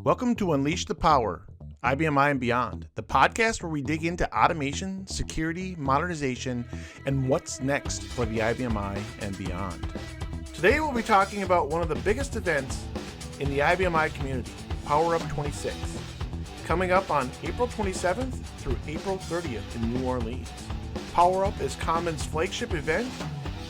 Welcome to Unleash the Power, IBMI and Beyond, the podcast where we dig into automation, security, modernization, and what's next for the IBMI and beyond. Today we'll be talking about one of the biggest events in the IBMI community, POWERUp 26, coming up on April 27th through April 30th in New Orleans. POWERUp is Common's flagship event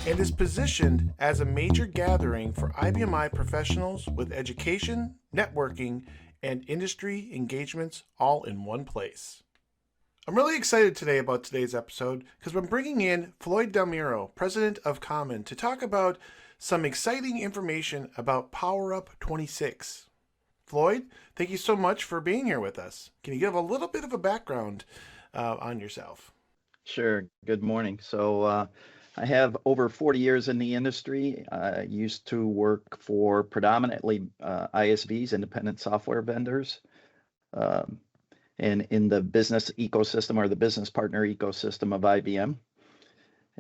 and is positioned as a major gathering for IBMI professionals with education, networking, and industry engagements all in one place. I'm really excited today about today's episode because we're bringing in Floyd DelMuro, president of Common, to talk about some exciting information about POWERUp 26. Floyd, thank you so much for being here with us. Can you give a little bit of a background on yourself? Sure. Good morning. So I have over 40 years in the industry. I used to work for predominantly ISVs, independent software vendors, and in the business ecosystem or the business partner ecosystem of IBM.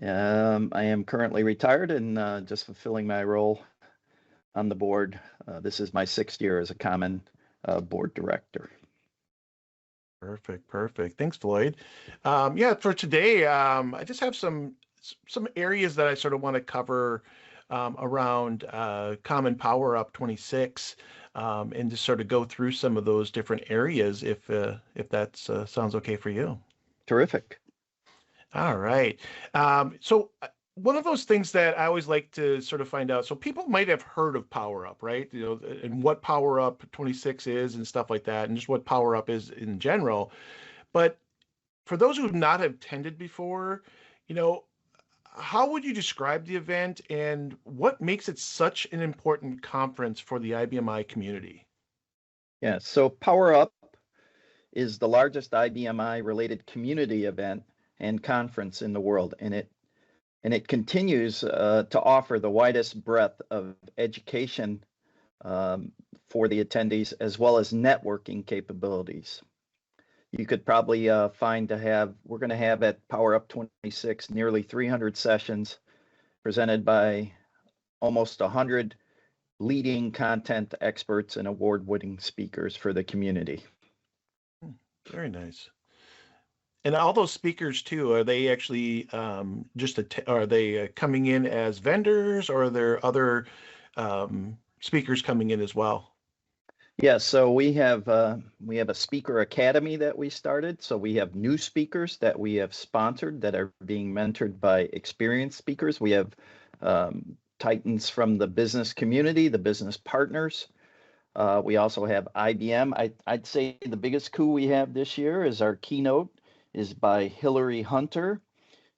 I am currently retired and just fulfilling my role on the board. This is my 6th year as a Common board director. Perfect. Thanks, Floyd. For today, I just have some areas that I sort of want to cover around Common POWERUp 26, and just sort of go through some of those different areas if that sounds okay for you. Terrific. All right. So one of those things that I always like to sort of find out, so people might have heard of POWERUp, right? You know, and what POWERUp 26 is and stuff like that, and just what POWERUp is in general. But for those who have not attended before, you know, how would you describe the event and what makes it such an important conference for the IBMI community? Yeah, so POWERUP is the largest IBMI related community event and conference in the world, and it continues to offer the widest breadth of education for the attendees, as well as networking capabilities. You could probably we're going to have at POWERUp 26 nearly 300 sessions presented by almost 100 leading content experts and award-winning speakers for the community. Very nice. And all those speakers too, are they actually are they coming in as vendors, or are there other speakers coming in as well? Yeah, so we have a speaker academy that we started. So we have new speakers that we have sponsored that are being mentored by experienced speakers. We have titans from the business community, the business partners. We also have IBM. I'd say the biggest coup we have this year is our keynote is by Hillary Hunter.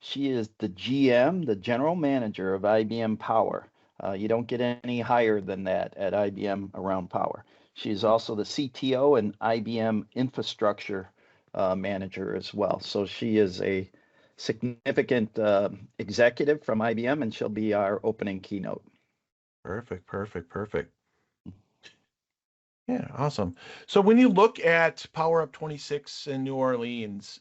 She is the GM, the general manager of IBM Power. You don't get any higher than that at IBM around Power. She's also the CTO and IBM infrastructure manager as well. So she is a significant executive from IBM, and she'll be our opening keynote. Perfect. Yeah, awesome. So when you look at POWERUp 26 in New Orleans,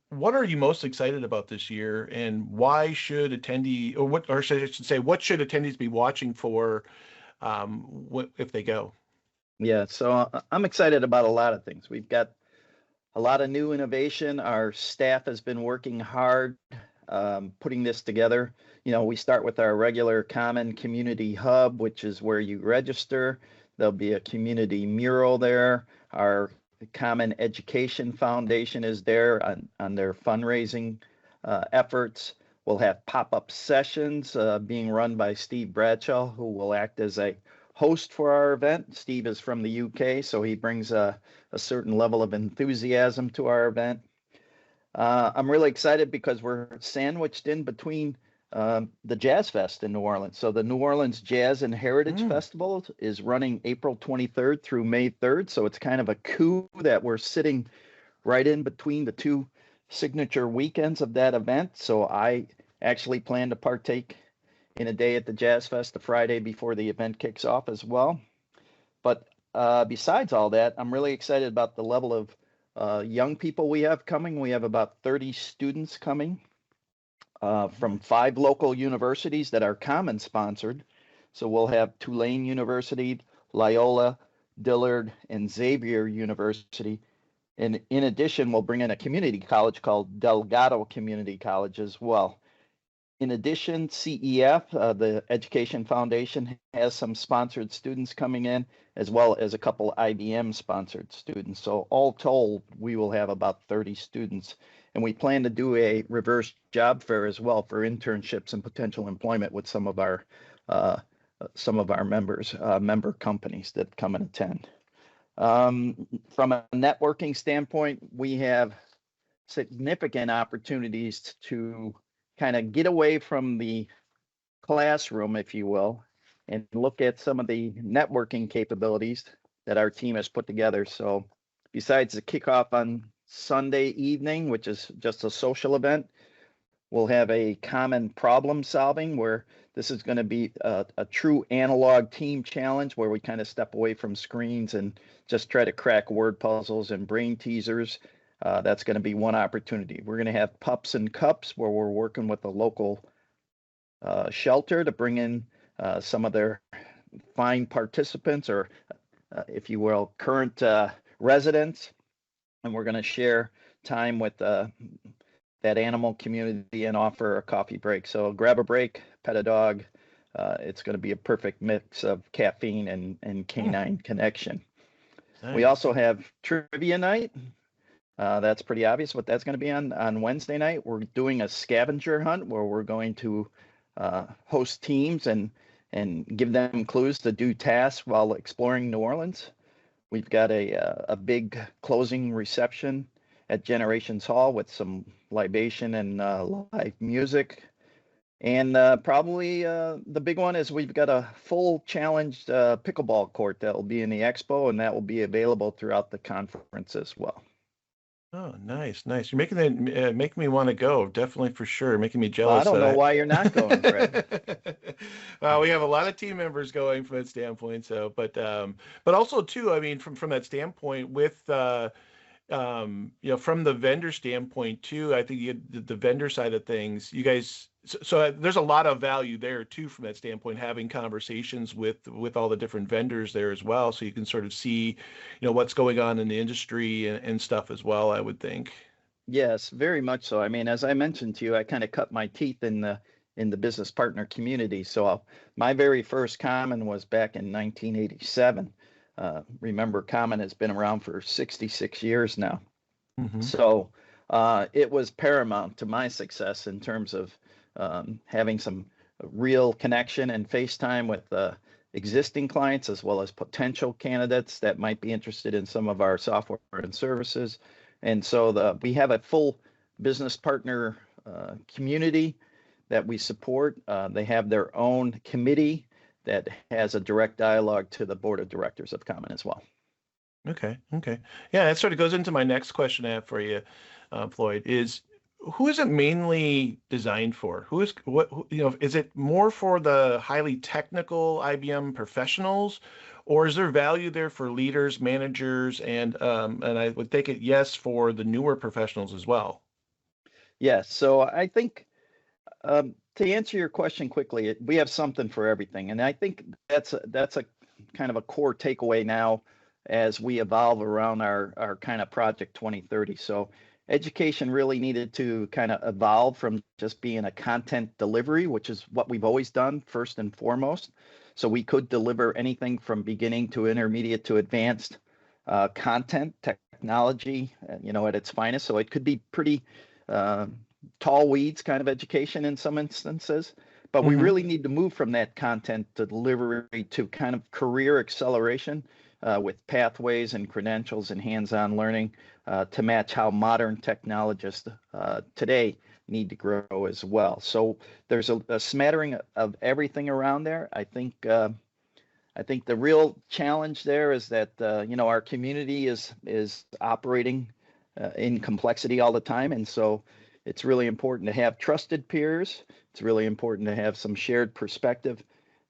what are you most excited about this year, and why should what should attendees be watching for if they go? Yeah, so I'm excited about a lot of things. We've got a lot of new innovation. Our staff has been working hard putting this together. You know, we start with our regular Common Community Hub, which is where you register. There'll be a community mural there. Our Common Education Foundation is there on their fundraising efforts. We'll have pop-up sessions being run by Steve Bradshaw, who will act as a host for our event. Steve is from the UK, so he brings a certain level of enthusiasm to our event. I'm really excited because we're sandwiched in between the Jazz Fest in New Orleans. So the New Orleans Jazz and Heritage Festival is running April 23rd through May 3rd. So it's kind of a coup that we're sitting right in between the two signature weekends of that event. So I actually plan to partake in a day at the Jazz Fest the Friday before the event kicks off as well. But besides all that, I'm really excited about the level of young people we have coming. We have about 30 students coming from 5 local universities that are Common sponsored. So we'll have Tulane University, Loyola, Dillard, and Xavier University. And in addition, we'll bring in a community college called Delgado Community College as well. In addition, CEF, the Education Foundation, has some sponsored students coming in, as well as a couple IBM sponsored students. So all told, we will have about 30 students. And we plan to do a reverse job fair as well for internships and potential employment with some of our members, member companies that come and attend. From a networking standpoint, we have significant opportunities to kind of get away from the classroom, if you will, and look at some of the networking capabilities that our team has put together. So besides the kickoff on Sunday evening, which is just a social event, we'll have a common problem solving where this is going to be a true analog team challenge where we kind of step away from screens and just try to crack word puzzles and brain teasers. That's going to be one opportunity. We're going to have pups and cups where we're working with a local shelter to bring in some of their fine participants or, if you will, current residents. And we're going to share time with that animal community and offer a coffee break. So grab a break, pet a dog. It's going to be a perfect mix of caffeine and canine connection. Nice. We also have trivia night. That's pretty obvious what that's going to be on Wednesday night. We're doing a scavenger hunt where we're going to host teams and give them clues to do tasks while exploring New Orleans. We've got a big closing reception at Generations Hall with some libation and live music. And probably the big one is we've got a full challenged pickleball court that will be in the Expo, and that will be available throughout the conference as well. Oh, nice. You're making me want to go. Definitely, for sure. Making me jealous. Well, I don't know why you're not going, Greg. We have a lot of team members going from that standpoint. So, but also too, I mean, from that standpoint, with from the vendor standpoint too, I think the vendor side of things, you guys. So there's a lot of value there too from that standpoint, having conversations with all the different vendors there as well, so you can sort of see, what's going on in the industry and stuff as well, I would think. Yes, very much so. I mean, as I mentioned to you, I kind of cut my teeth in the business partner community. So my very first Common was back in 1987. Remember, Common has been around for 66 years now. Mm-hmm. So it was paramount to my success in terms of having some real connection and FaceTime with existing clients as well as potential candidates that might be interested in some of our software and services. And so we have a full business partner community that we support. They have their own committee that has a direct dialogue to the board of directors of Common as well. Okay. Yeah, that sort of goes into my next question I have for you, Floyd, is who is it mainly designed for? Is it more for the highly technical IBM professionals, or is there value there for leaders, managers, and I would take it yes for the newer professionals as well? Yes. So I think to answer your question quickly, we have something for everything, and I think that's a kind of a core takeaway now as we evolve around our kind of Project 2030. So education really needed to kind of evolve from just being a content delivery, which is what we've always done first and foremost. So we could deliver anything from beginning to intermediate to advanced content technology, at its finest. So it could be pretty tall weeds kind of education in some instances, but we really need to move from that content delivery to kind of career acceleration with pathways and credentials and hands-on learning to match how modern technologists today need to grow as well. So there's a smattering of everything around there. I think the real challenge there is that our community is operating in complexity all the time, and so it's really important to have trusted peers. It's really important to have some shared perspective,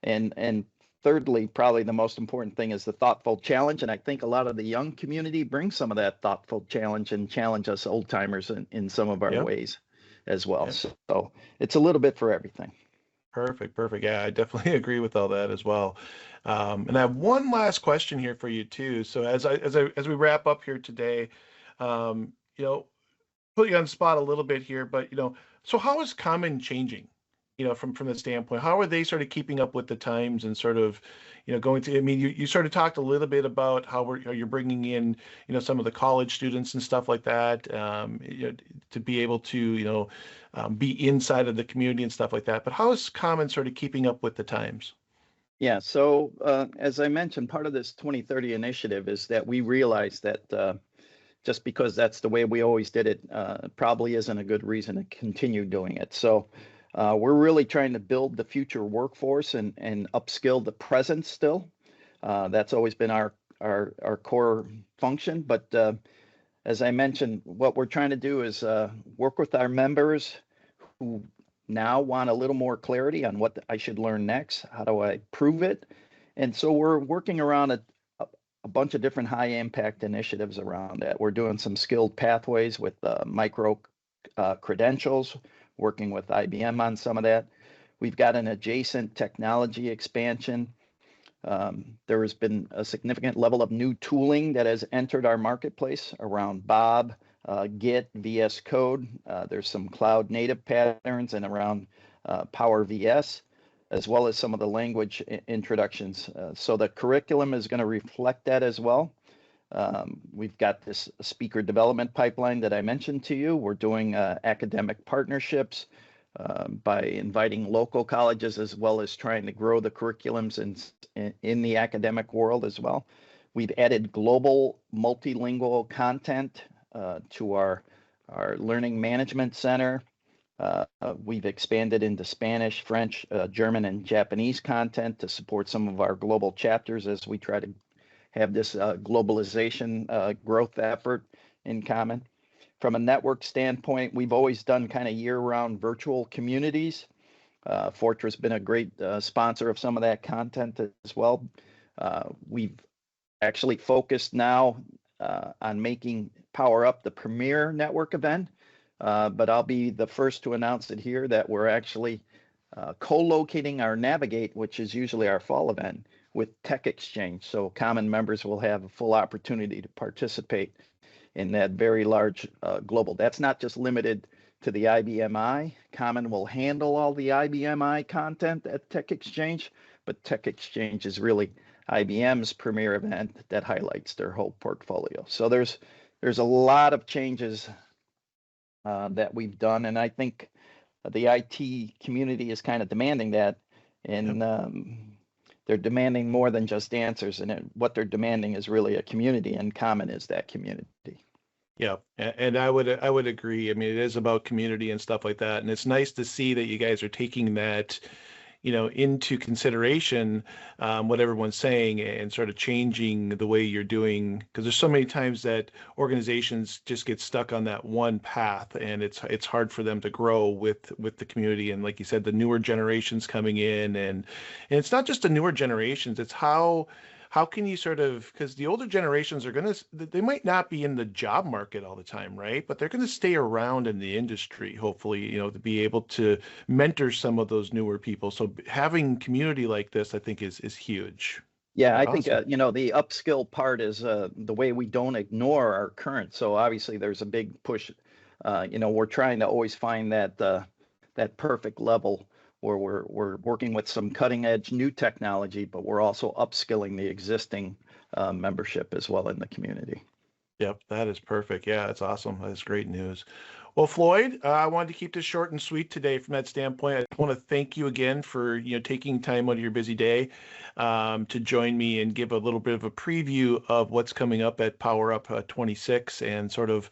and thirdly, probably the most important thing is the thoughtful challenge. And I think a lot of the young community brings some of that thoughtful challenge and challenge us old timers in some of our ways as well. Yep. So it's a little bit for everything. Perfect, perfect. Yeah, I definitely agree with all that as well. And I have one last question here for you too. So as we wrap up here today, you know, put you on the spot a little bit here, but so how is Common changing? From the standpoint, how are they sort of keeping up with the times and sort of, going to? I mean, you sort of talked a little bit about how you're bringing in, some of the college students and stuff like that, to be able to, be inside of the community and stuff like that. But how is Common sort of keeping up with the times? Yeah, so as I mentioned, part of this 2030 initiative is that we realize that just because that's the way we always did it, probably isn't a good reason to continue doing it. So we're really trying to build the future workforce and upskill the present still. That's always been our core function. But as I mentioned, what we're trying to do is work with our members who now want a little more clarity on what I should learn next. How do I prove it? And so we're working around a bunch of different high impact initiatives around that. We're doing some skilled pathways with micro credentials, working with IBM on some of that. We've got an adjacent technology expansion. There has been a significant level of new tooling that has entered our marketplace around Bob, Git, VS Code. There's some cloud native patterns and around Power VS, as well as some of the language introductions. So the curriculum is going to reflect that as well. We've got this speaker development pipeline that I mentioned to you. We're doing academic partnerships by inviting local colleges as well as trying to grow the curriculums in the academic world as well. We've added global multilingual content to our learning management center. We've expanded into Spanish, French, German, and Japanese content to support some of our global chapters as we try to have this globalization growth effort in Common. From a network standpoint, we've always done kind of year-round virtual communities. Fortress been a great sponsor of some of that content as well. We've actually focused now on making POWERUp the premier network event, but I'll be the first to announce it here that we're actually co-locating our Navigate, which is usually our fall event, with Tech Exchange. So Common members will have a full opportunity to participate in that very large global. That's not just limited to the IBMI. Common will handle all the IBMI content at Tech Exchange, but Tech Exchange is really IBM's premier event that highlights their whole portfolio. So there's a lot of changes that we've done, and I think the IT community is kind of demanding that, and they're demanding more than just answers, and what they're demanding is really a community, and Common is that community. Yeah, and I would agree. I mean, it is about community and stuff like that, and it's nice to see that you guys are taking that, into consideration, what everyone's saying and sort of changing the way you're doing, because there's so many times that organizations just get stuck on that one path, and it's hard for them to grow with the community. And like you said, the newer generations coming in, and it's not just the newer generations, it's how can you sort of, because the older generations they might not be in the job market all the time, right? But they're going to stay around in the industry, hopefully, to be able to mentor some of those newer people. So having community like this, I think is huge. Yeah, I Awesome. think, the upskill part is the way we don't ignore our current. So obviously there's a big push. We're trying to always find that perfect level where we're working with some cutting edge new technology, but we're also upskilling the existing membership as well in the community. Yep, that is perfect. Yeah, that's awesome. That's great news. Well, Floyd, I wanted to keep this short and sweet today from that standpoint. I want to thank you again for taking time out of your busy day to join me and give a little bit of a preview of what's coming up at POWERUp 26 and sort of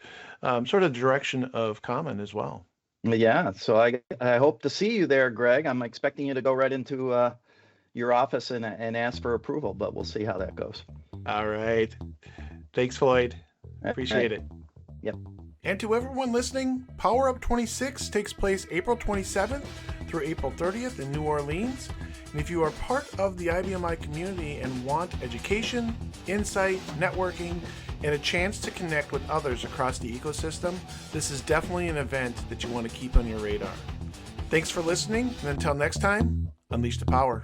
direction of Common as well. Yeah, so I hope to see you there, Greg. I'm expecting you to go right into your office and ask for approval, but we'll see how that goes. All right. Thanks, Floyd. Appreciate it. Yep. And to everyone listening, POWERUp 26 takes place April 27th through April 30th in New Orleans. And if you are part of the IBMI community and want education, insight, networking, and a chance to connect with others across the ecosystem, this is definitely an event that you want to keep on your radar. Thanks for listening, and until next time, unleash the power.